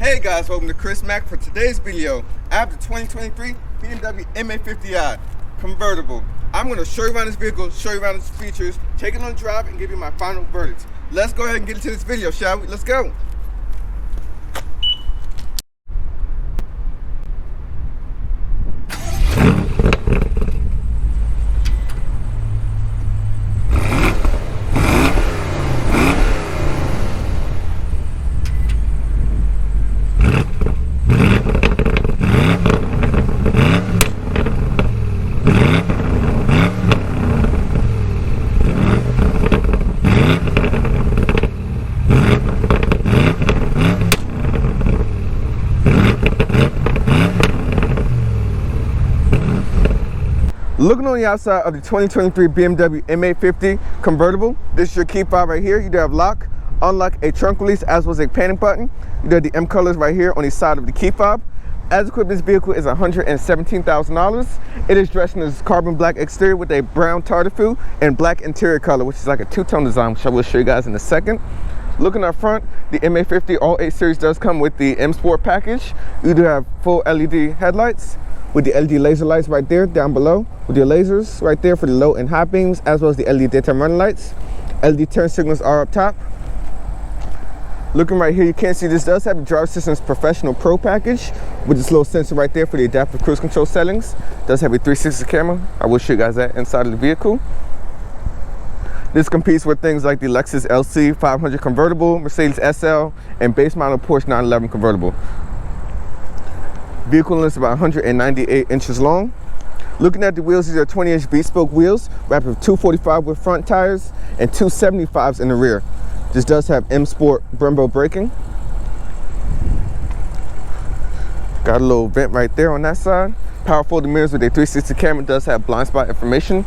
Hey guys, welcome to Chris Mack. For today's video, I have the 2023 BMW M850I Convertible. I'm going to show you around this vehicle, show you around its features, take it on a drive, and give you my final verdict. Let's go ahead and get into this video, shall we? Let's go. Looking on the outside of the 2023 BMW M850 Convertible, this is your key fob right here. You do have lock, unlock, a trunk release, as well as a panic button. You do have the M colors right here on the side of the key fob. As equipped, this vehicle is $117,000. It is dressed in this carbon black exterior with a brown tartuffe and black interior color, which is like a two-tone design, which I will show you guys in a second. Looking up front, the M850 All 8 Series does come with the M Sport package. You do have full LED headlights with the LED laser lights right there down below, with your lasers right there for the low and high beams, as well as the LED daytime running lights. LED turn signals are up top. Looking right here, you can see this does have the Driver Assistance Pro package with this little sensor right there for the adaptive cruise control settings. It does have a 360 camera. I will show you guys that inside of the vehicle. This competes with things like the Lexus LC 500 Convertible, Mercedes SL, and base model Porsche 911 Convertible. Vehicle is about 198 inches long. Looking at the wheels, these are 20-inch bespoke wheels, wrapped with 245 with front tires and 275s in the rear. This does have M Sport Brembo braking. Got a little vent right there on that side. Power folding mirrors with a 360 camera. It does have blind spot information.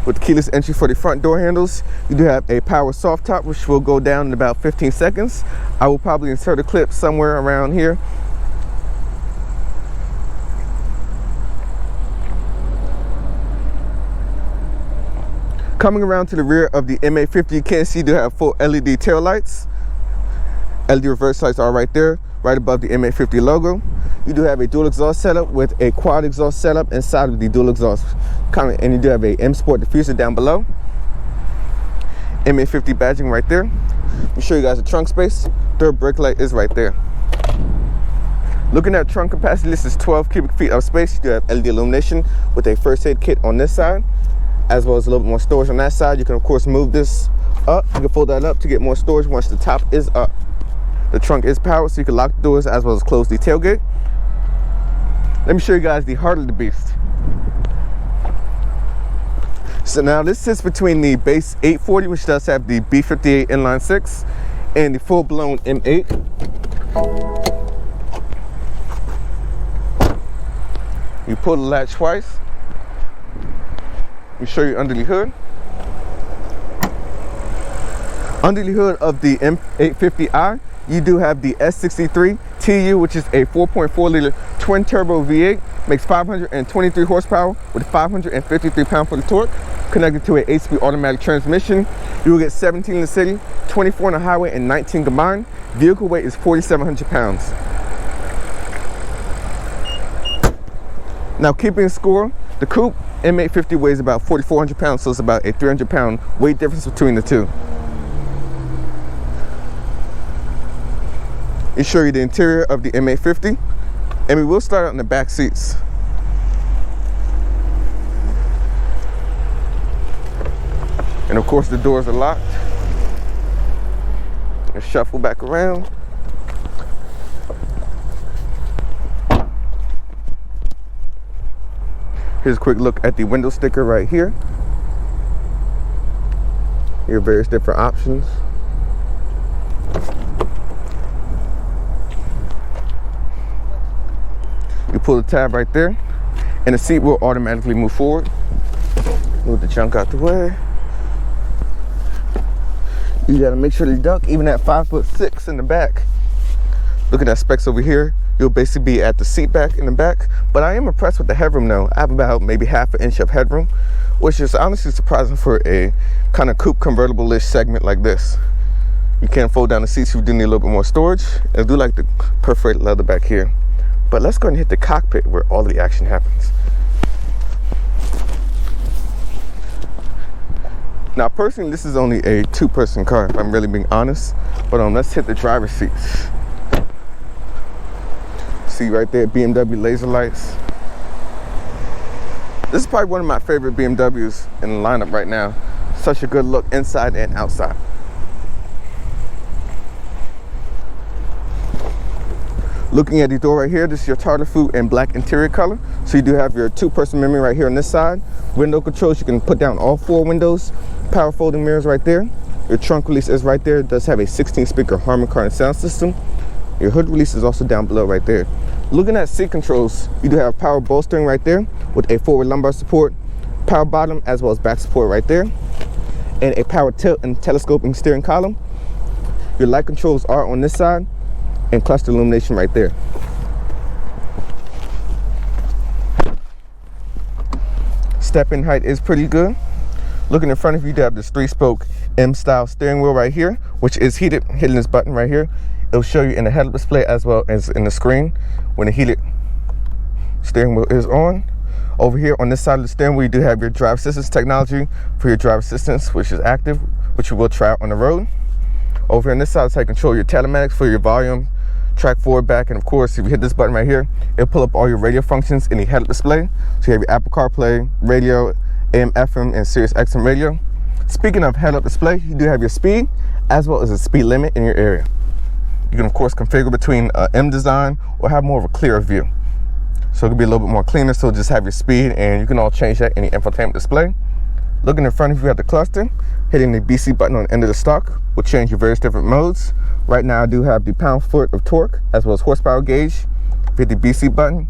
With keyless entry for the front door handles, you do have a power soft top, which will go down in about 15 seconds. I will probably insert a clip somewhere around here. Coming around to the rear of the M850, you can see you do have full LED tail lights. LED reverse lights are right there, right above the M850 logo. You do have a dual exhaust setup with a quad exhaust setup inside of the dual exhaust. And you do have a M Sport diffuser down below. M850 badging right there. Let me show you guys the trunk space. Third brake light is right there. Looking at trunk capacity, this is 12 cubic feet of space. You do have LED illumination with a first aid kit on this side, as well as a little bit more storage on that side. You can of course move this up. You can fold that up to get more storage once the top is up. The trunk is powered, so you can lock the doors as well as close the tailgate. Let me show you guys the heart of the beast. So now this sits between the base 840, which does have the B58 inline 6, and the full-blown M8. You pull the latch twice. Let me show you under the hood. Under the hood of the M850i, you do have the S63 TU, which is a 4.4 liter twin turbo V8, makes 523 horsepower with 553 pound-foot of torque, connected to an 8-speed automatic transmission. You will get 17 in the city, 24 on the highway, and 19 combined. Vehicle weight is 4,700 pounds. Now, keeping score, the coupe M850 weighs about 4,400 pounds, so it's about a 300 pound weight difference between the two. I'll show you the interior of the M850, and we will start out in the back seats. And of course the doors are locked. Let's shuffle back around. Here's a quick look at the window sticker right here. Here are various different options. You pull the tab right there, and the seat will automatically move forward. Move the junk out the way. You gotta make sure to duck, even at 5'6" in the back. Look at that specs over here. You'll basically be at the seat back in the back, but I am impressed with the headroom though. I have about maybe half an inch of headroom, which is honestly surprising for a kind of coupe convertible-ish segment like this. You can fold down the seats if you do need a little bit more storage. I do like the perforated leather back here. But let's go ahead and hit the cockpit where all the action happens. Now personally, this is only a 2-person car if I'm really being honest. But let's hit the driver's seats. See right there, BMW laser lights. This is probably one of my favorite BMWs in the lineup right now. Such a good look inside and outside. Looking at the door right here, this is your tartar food and black interior color. So you do have your 2-person memory right here on this side. Window controls, you can put down all 4 windows. Power folding mirrors right there. Your trunk release is right there. It does have a 16-speaker Harman Kardon sound system. Your hood release is also down below right there. Looking at seat controls, you do have power bolstering right there with a forward lumbar support, power bottom as well as back support right there, and a power tilt and telescoping steering column. Your light controls are on this side, and cluster illumination right there. Step-in height is pretty good. Looking in front of you, you have this 3-spoke M-style steering wheel right here, which is heated. Hitting this button right here, it'll show you in the head-up display as well as in the screen when the heated steering wheel is on. Over here on this side of the steering wheel, you do have your driver assistance technology for your driver assistance, which is active, which you will try out on the road. Over here on this side is how you control your telematics for your volume, track forward, back, and of course, if you hit this button right here, it'll pull up all your radio functions in the head-up display. So you have your Apple CarPlay, radio, AM, FM, and Sirius XM radio. Speaking of head-up display, you do have your speed as well as a speed limit in your area. You can of course configure between M design or have more of a clearer view. So it could be a little bit more cleaner, so just have your speed, and you can all change that in the infotainment display. Looking in front of you at the cluster, hitting the BC button on the end of the stock will change your various different modes. Right now I do have the pound-foot of torque as well as horsepower gauge. If you hit the BC button,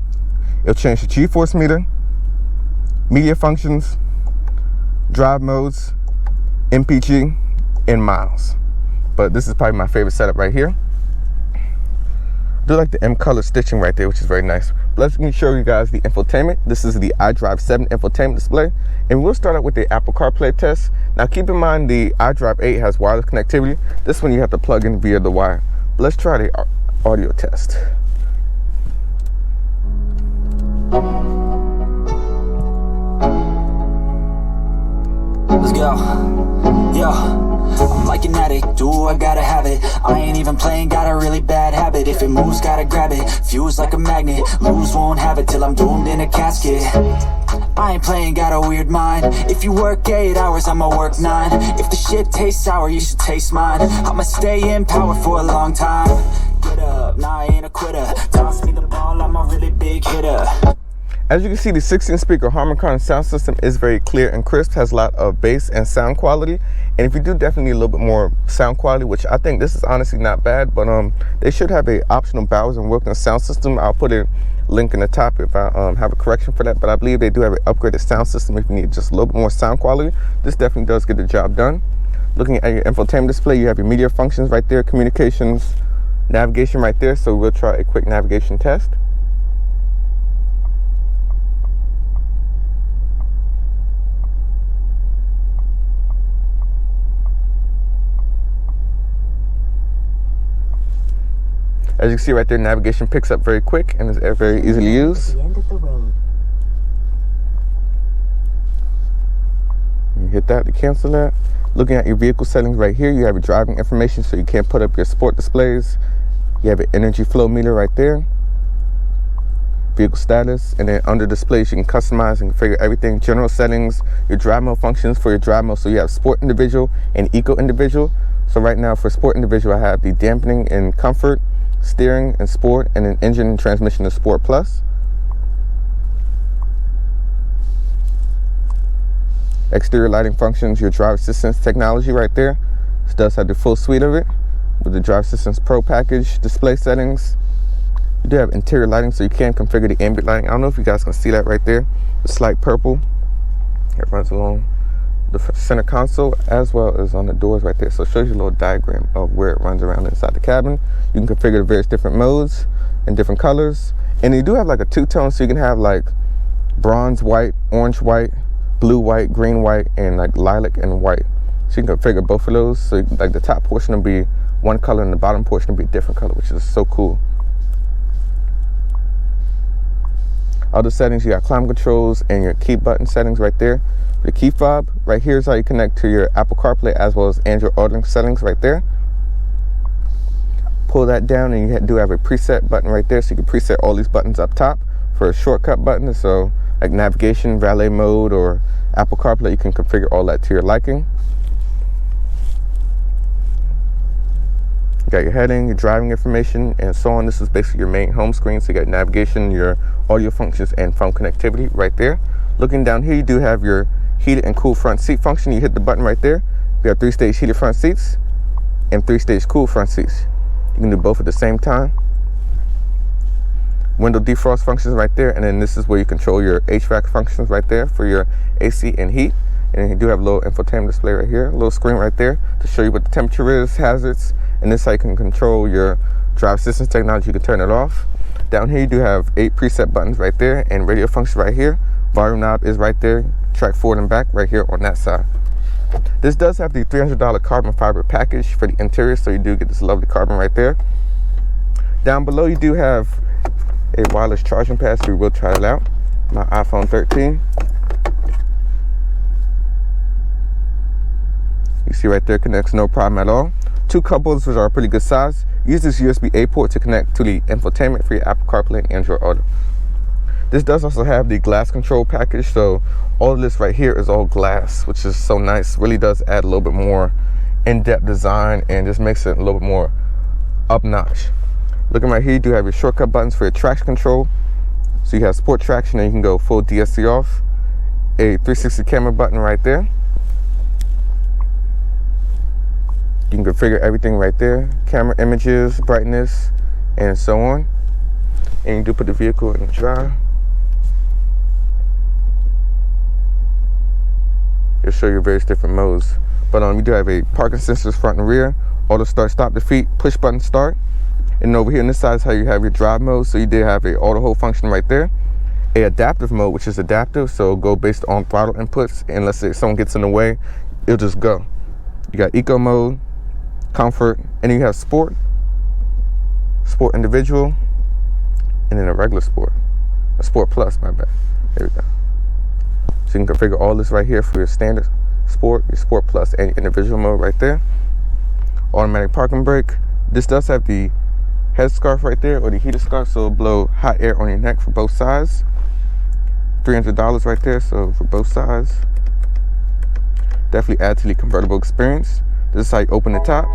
it'll change the G-force meter, media functions, drive modes, MPG, and miles. But this is probably my favorite setup right here. I do like the M color stitching right there, which is very nice. But let me show you guys the infotainment. This is the iDrive 7 infotainment display, and we'll start out with the Apple CarPlay test. Now keep in mind the iDrive 8 has wireless connectivity. This one you have to plug in via the wire. But let's try the audio test. Let's go. Yo. I'm like an addict, do I gotta have it. I ain't even playing, got a really bad habit. If it moves, gotta grab it, fuse like a magnet. Lose, won't have it till I'm doomed in a casket. I ain't playing, got a weird mind. If you work 8 hours, I'ma work 9. If the shit tastes sour, you should taste mine. I'ma stay in power for a long time. Get up, nah, I ain't a quitter. Toss me the ball, I'm a really big hitter. As you can see, the 16-speaker Harman Kardon sound system is very clear and crisp, has a lot of bass and sound quality. And if you do definitely need a little bit more sound quality, which I think this is honestly not bad, but they should have a optional Bowers & Wilkins sound system. I'll put a link in the top if I have a correction for that, but I believe they do have an upgraded sound system if you need just a little bit more sound quality. This definitely does get the job done. Looking at your infotainment display, you have your media functions right there, communications, navigation right there. So we'll try a quick navigation test. As you can see right there, navigation picks up very quick and is very easily used. At the end of the road. You hit that to cancel that. Looking at your vehicle settings right here, you have your driving information, so you can put up your sport displays. You have an energy flow meter right there. Vehicle status, and then under displays you can customize and configure everything. General settings, your drive mode functions for your drive mode. So you have sport individual and eco individual. So right now for sport individual, I have the dampening and comfort, steering and sport, and then engine and transmission is Sport Plus. Exterior lighting functions, your driver assistance technology right there. This does have the full suite of it with the Driver Assistance Pro package. Display settings, you do have interior lighting, so you can configure the ambient lighting. I don't know if you guys can see that right there, the slight purple. It runs along the center console as well as on the doors right there. So it shows you a little diagram of where it runs around inside the cabin. You can configure the various different modes and different colors. And you do have like a two-tone, so you can have like bronze white, orange white, blue white, green white, and like lilac and white. So you can configure both of those. So like the top portion will be one color and the bottom portion will be a different color, which is so cool. Other settings, you got climate controls and your key button settings right there. For the key fob, right here is how you connect to your Apple CarPlay as well as Android Auto settings right there. Pull that down and you do have a preset button right there, so you can preset all these buttons up top for a shortcut button. So like navigation, valet mode, or Apple CarPlay, you can configure all that to your liking. You got your heading, your driving information, and so on. This is basically your main home screen. So you got navigation, your audio functions, and phone connectivity right there. Looking down here, you do have your heated and cool front seat function. You hit the button right there. You have 3-stage heated front seats and 3-stage cool front seats. You can do both at the same time. Window defrost functions right there, and then this is where you control your HVAC functions right there for your AC and heat. And you do have a little infotainment display right here, a little screen right there to show you what the temperature is, hazards, and this is how you can control your driver assistance technology. You can turn it off. Down here you do have 8 preset buttons right there, and radio function right here. Volume knob is right there, track forward and back right here on that side. This does have the $300 carbon fiber package for the interior, so you do get this lovely carbon right there. Down below you do have a wireless charging pad, so we will try it out. My iPhone 13. You see right there, connects no problem at all. 2 couples, which are a pretty good size. Use this USB-A port to connect to the infotainment for your Apple CarPlay and Android Auto. This does also have the glass control package, so all of this right here is all glass, which is so nice. Really does add a little bit more in-depth design and just makes it a little bit more up-notch. Looking right here, you do have your shortcut buttons for your traction control. So you have sport traction and you can go full DSC off. A 360 camera button right there. You can configure everything right there. Camera images, brightness, and so on. And you do put the vehicle in drive. It'll show you various different modes. But you do have a parking sensors front and rear, auto start, stop, defeat, push button start. And over here on this side is how you have your drive mode. So you did have a auto hold function right there. A adaptive mode, which is adaptive, so go based on throttle inputs. And let's say someone gets in the way, it'll just go. You got eco mode, comfort, and then you have sport, sport individual, and then a regular sport, a sport plus, my bad. There we go. So you can configure all this right here for your standard sport, your sport plus, and your individual mode right there. Automatic parking brake. This does have the headscarf right there, or the heater scarf, so it'll blow hot air on your neck for both sides. $300 right there, so for both sides. Definitely add to the convertible experience. This is how you open the top.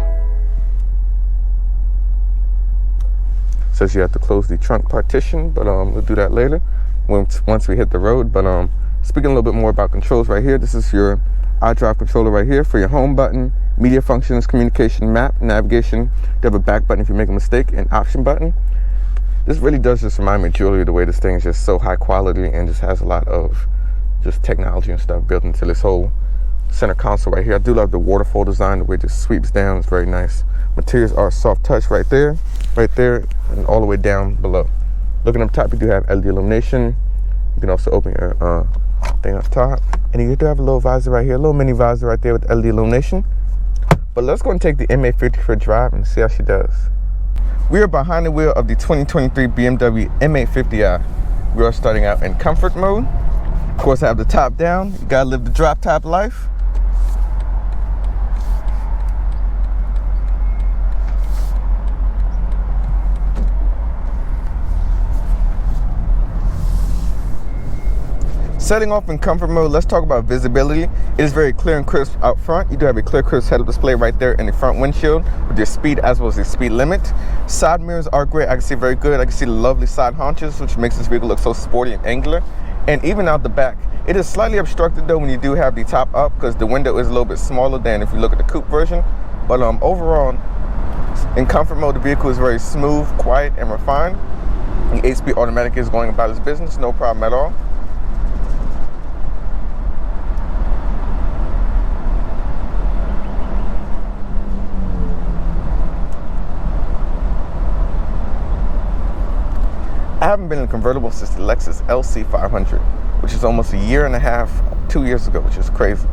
Says you have to close the trunk partition, but we'll do that later once we hit the road. But speaking a little bit more about controls right here, this is your iDrive controller right here for your home button, media functions, communication, map, navigation. You have a back button if you make a mistake, and option button. This really does just remind me of jewelry, the way this thing is just so high quality and just has a lot of just technology and stuff built into this whole center console right here. I do love the waterfall design, the way it just sweeps down. It's very nice. Materials are soft touch right there, and all the way down below. Looking up top, you do have LED illumination. You can also open your thing up top. And you do have a little visor right here, a little mini visor right there with LED illumination. But let's go and take the M850 for a drive and see how she does. We are behind the wheel of the 2023 BMW M850i. We are starting out in comfort mode. Of course, I have the top down. You gotta live the drop top life. Setting off in comfort mode, let's talk about visibility. It is very clear and crisp out front. You do have a clear, crisp head-up display right there in the front windshield with your speed as well as the speed limit. Side mirrors are great. I can see very good. I can see the lovely side haunches, which makes this vehicle look so sporty and angular. And even out the back, it is slightly obstructed though when you do have the top up, because the window is a little bit smaller than if you look at the coupe version. But overall, in comfort mode, the vehicle is very smooth, quiet, and refined. The 8-speed automatic is going about its business, no problem at all. I haven't been in a convertible since the Lexus LC500, which is almost a year and a half, 2 years ago, which is crazy.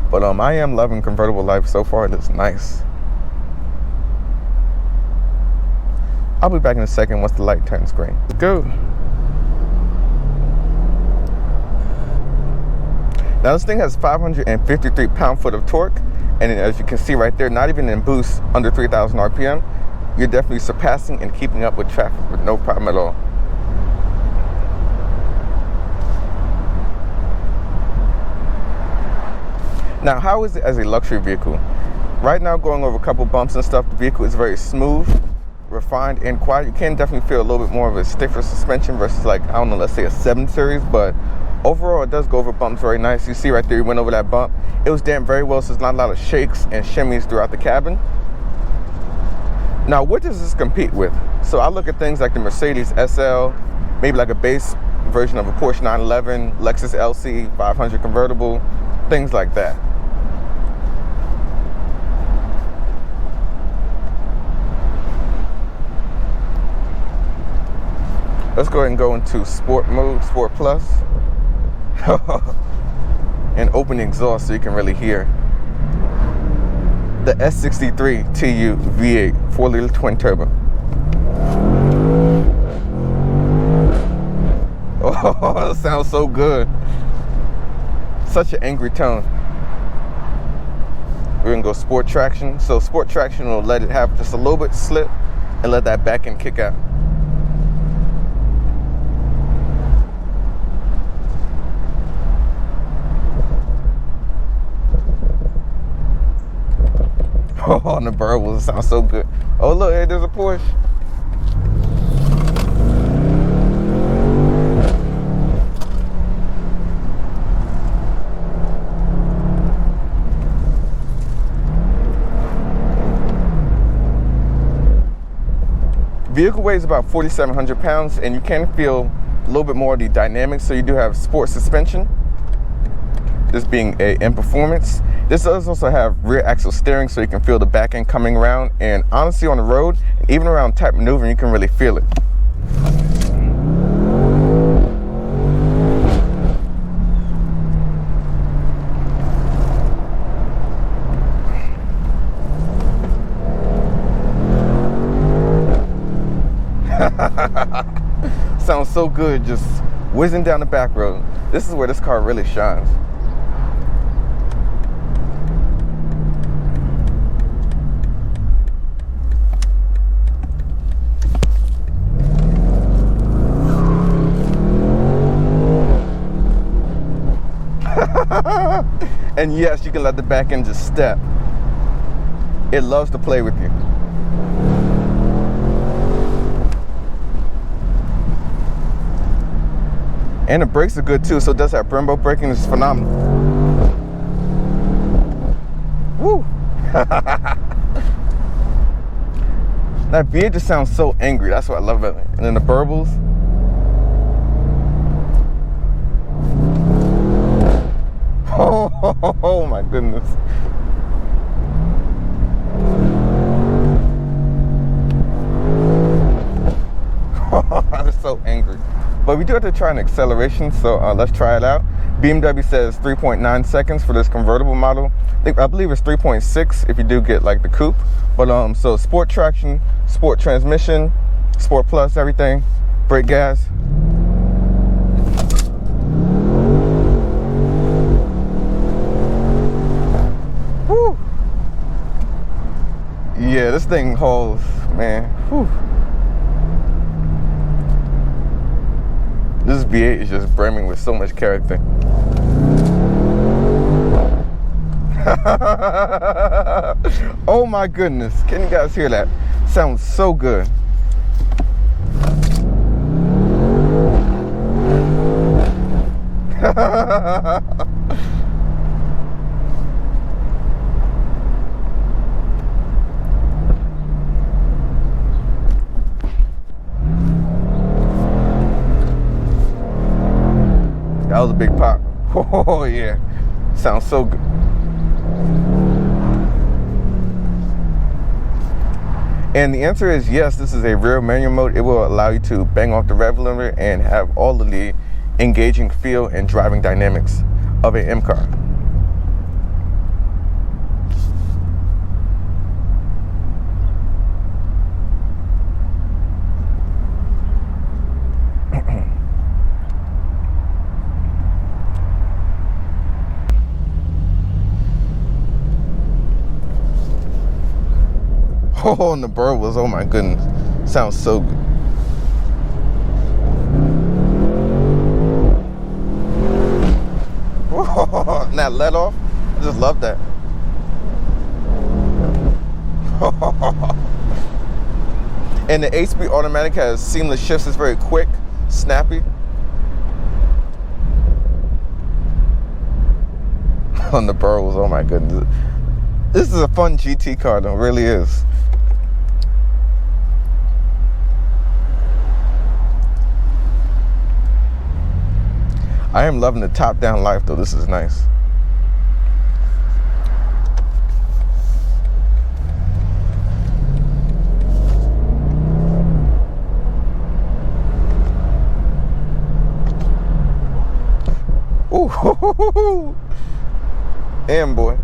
But I am loving convertible life so far. It looks nice. I'll be back in a second once the light turns green. Let's go. Now this thing has 553 pound-foot of torque, and as you can see right there, not even in boost under 3,000 RPM, you're definitely surpassing and keeping up with traffic with no problem at all. Now, how is it as a luxury vehicle? Right now, going over a couple bumps and stuff, the vehicle is very smooth, refined, and quiet. You can definitely feel a little bit more of a stiffer suspension versus, like, I don't know, let's say a 7 Series, but overall, it does go over bumps very nice. You see right there, you went over that bump. It was damped very well, so there's not a lot of shakes and shimmies throughout the cabin. Now, what does this compete with? So I look at things like the Mercedes SL, maybe like a base version of a Porsche 911, Lexus LC 500 convertible, things like that. Let's go ahead and go into sport mode, Sport Plus. And open the exhaust so you can really hear. The S63 TU V8 4-liter twin turbo. Oh, that sounds so good. Such an angry tone. We're gonna go sport traction. So sport traction will let it have just a little bit slip and let that back end kick out. Oh, on the Convertible, it sounds so good. Oh, look, hey, there's a Porsche. Vehicle weighs about 4,700 pounds, and you can feel a little bit more of the dynamics. So you do have sport suspension, this being a M Performance. This does also have rear axle steering, so you can feel the back end coming around. And honestly, on the road, even around tight maneuvering, you can really feel it. Sounds so good just whizzing down the back road. This is where this car really shines. And yes, you can let the back end just step. It loves to play with you. And the brakes are good too, so it does have Brembo braking, which is phenomenal. Woo! That V8 just sounds so angry. That's what I love about it. And then the burbles. Oh my goodness. It's so angry. But we do have to try an acceleration, so let's try it out. BMW says 3.9 seconds for this convertible model. I believe it's 3.6 if you do get like the coupe. But so sport traction, sport transmission, Sport Plus, everything, brake gas. Woo! Yeah, this thing hauls, man. Whew. This V8 is just brimming with so much character. Oh my goodness, can you guys hear that? Sounds so good. That was a big pop. Oh yeah, sounds so good. And the answer is yes, this is a rear manual mode. It will allow you to bang off the rev limiter and have all of the engaging feel and driving dynamics of an M car. Oh, and the bird was, oh my goodness. Sounds so good. And that let off, I just love that. And the 8-speed automatic has seamless shifts. It's very quick, snappy. On the Pearls, oh my goodness. This is a fun GT car though, it really is. I am loving the top-down life though, this is nice. Ooh, damn boy.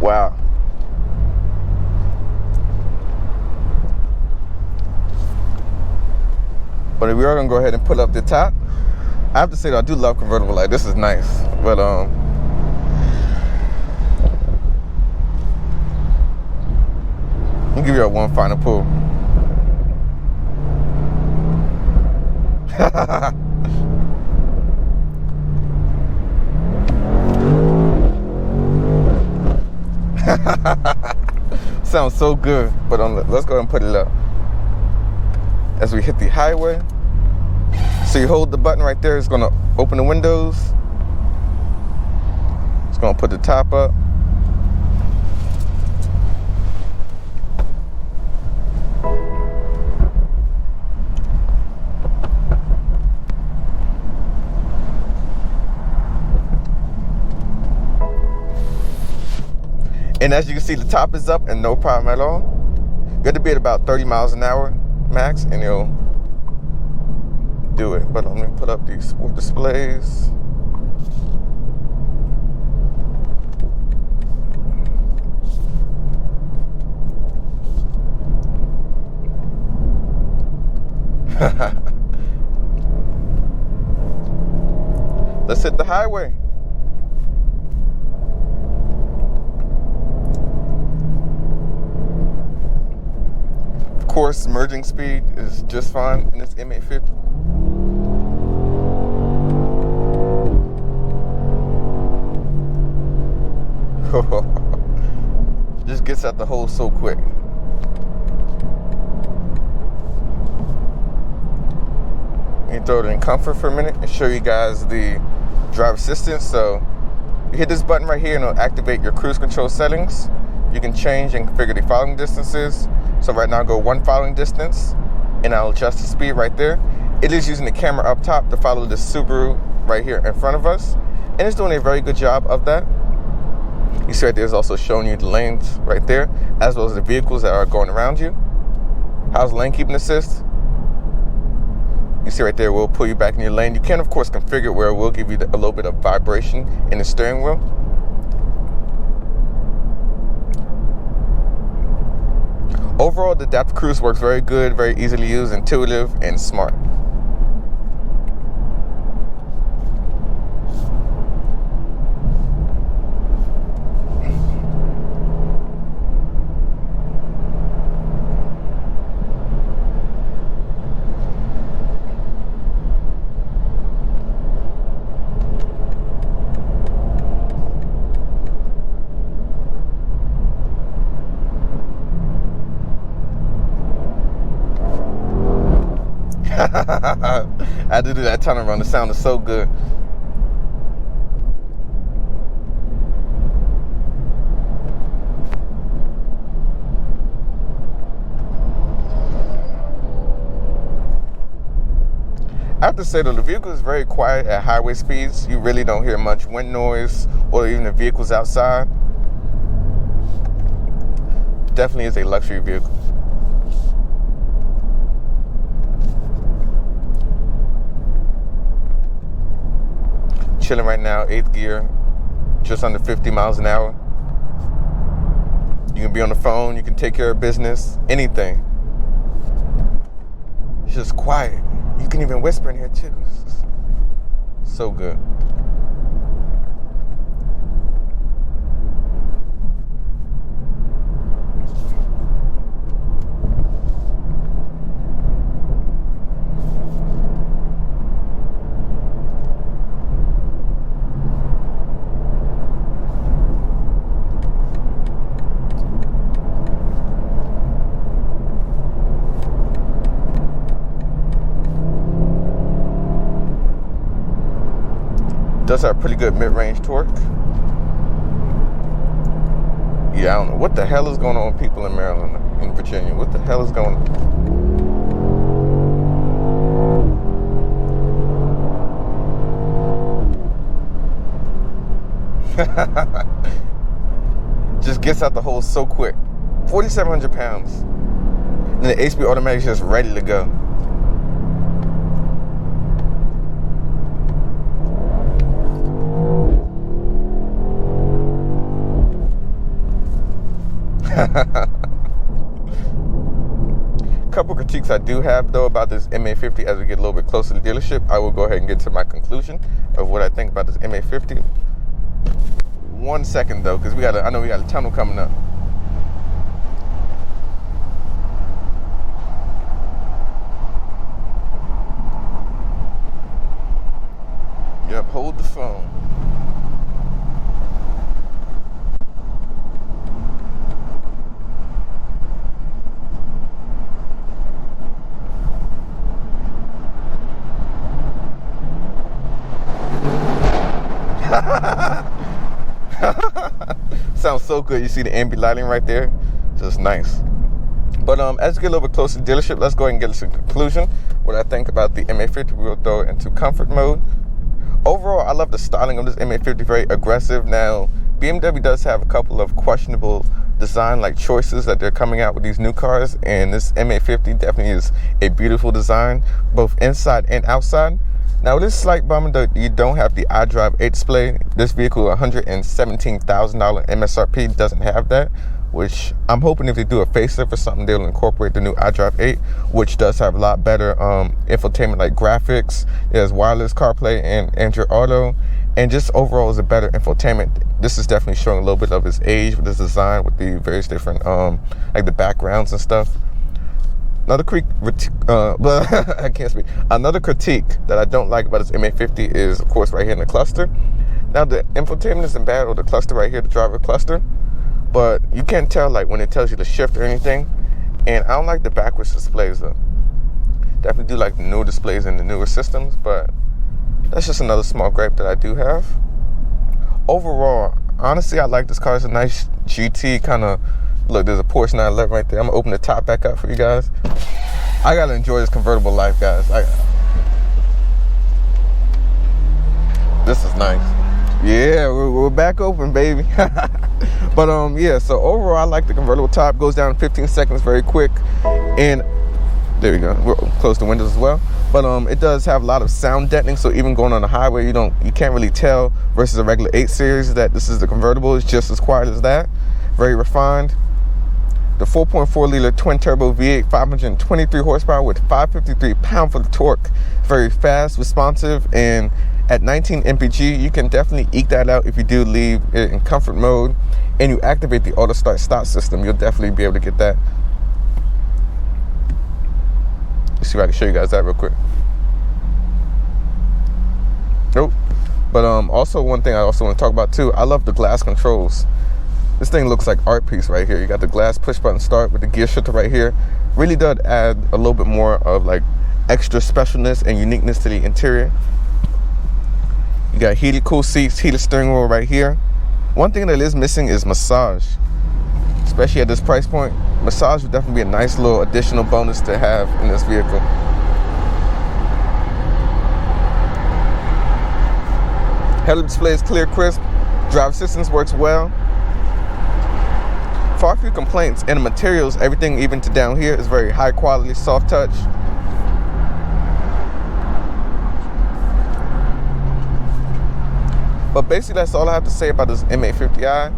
Wow. But we are gonna go ahead and put up the top. I have to say that I do love convertible light. This is nice, but I'll give you one final pull. Sounds so good, but let's go ahead and put it up. As we hit the highway, so you hold the button right there, it's gonna open the windows. It's gonna put the top up. And as you can see, the top is up and no problem at all. You have to be at about 30 miles an hour max and you'll do it. But let me put up these sport displays. Let's hit the highway. Of course, merging speed is just fine in this M850. Just gets out the hole so quick. Let me throw it in comfort for a minute and show you guys the driver assistance. So you hit this button right here and it'll activate your cruise control settings. You can change and configure the following distances. So right now, go 1 following distance, and I'll adjust the speed right there. It is using the camera up top to follow the Subaru right here in front of us, and it's doing a very good job of that. You see right there is also showing you the lanes right there, as well as the vehicles that are going around you. How's lane keeping assist? You see right there, will pull you back in your lane. You can, of course, configure where it will give you a little bit of vibration in the steering wheel. Overall, the adaptive cruise works very good, very easily used, intuitive, and smart. I had to do that tunnel run. The sound is so good. I have to say though, the vehicle is very quiet at highway speeds. You really don't hear much wind noise or even the vehicles outside. Definitely is a luxury vehicle. Chilling right now, 8th gear, just under 50 miles an hour. You can be on the phone, you can take care of business, anything. It's just quiet. You can even whisper in here too. It's so good. Does have pretty good mid-range torque. Yeah, I don't know what the hell is going on with people in Maryland and Virginia. What the hell is going on? Just gets out the hole so quick. 4,700 pounds. And the HB automatic is just ready to go. Couple critiques I do have though about this M850 as we get a little bit closer to the dealership. I will go ahead and get to my conclusion of what I think about this M850. 1 second though, because I know we got a tunnel coming up. Yep, hold the phone. Sounds so good. You see the ambient lighting right there? Just nice. But as we get a little bit closer to the dealership, let's go ahead and get to a conclusion. What I think about the M850, we'll throw it into comfort mode. Overall, I love the styling of this M850, very aggressive. Now, BMW does have a couple of questionable design like choices that they're coming out with these new cars, and this M850 definitely is a beautiful design, both inside and outside. Now, this slight bummer that you don't have the iDrive 8 display. This vehicle, $117,000 MSRP, doesn't have that, which I'm hoping if they do a facelift or something, they'll incorporate the new iDrive 8, which does have a lot better infotainment like graphics. It has wireless CarPlay and Android Auto, and just overall is a better infotainment. This is definitely showing a little bit of its age with this design, with the various different like the backgrounds and stuff. Another Another critique that I don't like about this M850 is, of course, right here in the cluster. Now, the infotainment isn't bad, or the cluster right here, the driver cluster, but you can't tell like when it tells you to shift or anything. And I don't like the backwards displays though. Definitely do like the newer displays in the newer systems, but that's just another small gripe that I do have. Overall, honestly, I like this car. It's a nice GT kind of. Look, there's a Porsche 911 right there. I'm gonna open the top back up for you guys. I gotta enjoy this convertible life, guys. This is nice. Yeah, we're back open, baby. But yeah. So overall, I like the convertible top. Goes down in 15 seconds, very quick. And there we go. We'll close the windows as well. But it does have a lot of sound deadening. So even going on the highway, you can't really tell versus a regular 8 Series that this is the convertible. It's just as quiet as that. Very refined. The 4.4 liter twin turbo V8, 523 horsepower with 553 pound-foot of torque. Very fast, responsive, and at 19 mpg, you can definitely eke that out if you do leave it in comfort mode and you activate the auto start stop system. You'll definitely be able to get that. Let's see if I can show you guys that real quick. Nope. But also one thing I also want to talk about too, I love the glass controls. This thing looks like art piece right here. You got the glass push button start with the gear shifter right here. Really does add a little bit more of like extra specialness and uniqueness to the interior. You got heated cool seats, heated steering wheel right here. One thing that is missing is massage. Especially at this price point, massage would definitely be a nice little additional bonus to have in this vehicle. Head-up display is clear, crisp. Driver assistance works well. Far few complaints, and the materials, everything even to down here, is very high quality, soft touch. But basically, that's all I have to say about this M850i.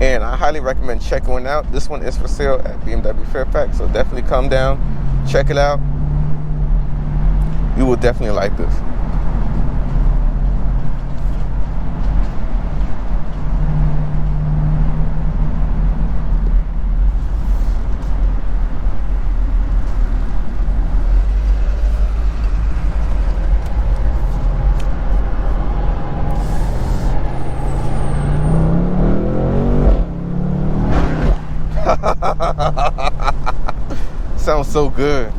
And I highly recommend checking one out. This one is for sale at BMW Fairfax, so definitely come down, check it out. You will definitely like this. Sounds so good.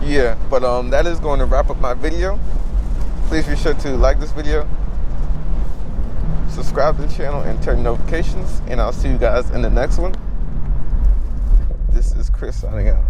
Yeah, but that is going to wrap up my video. Please be sure to like this video, subscribe to the channel, and turn notifications, and I'll see you guys in the next one. This is Chris signing out.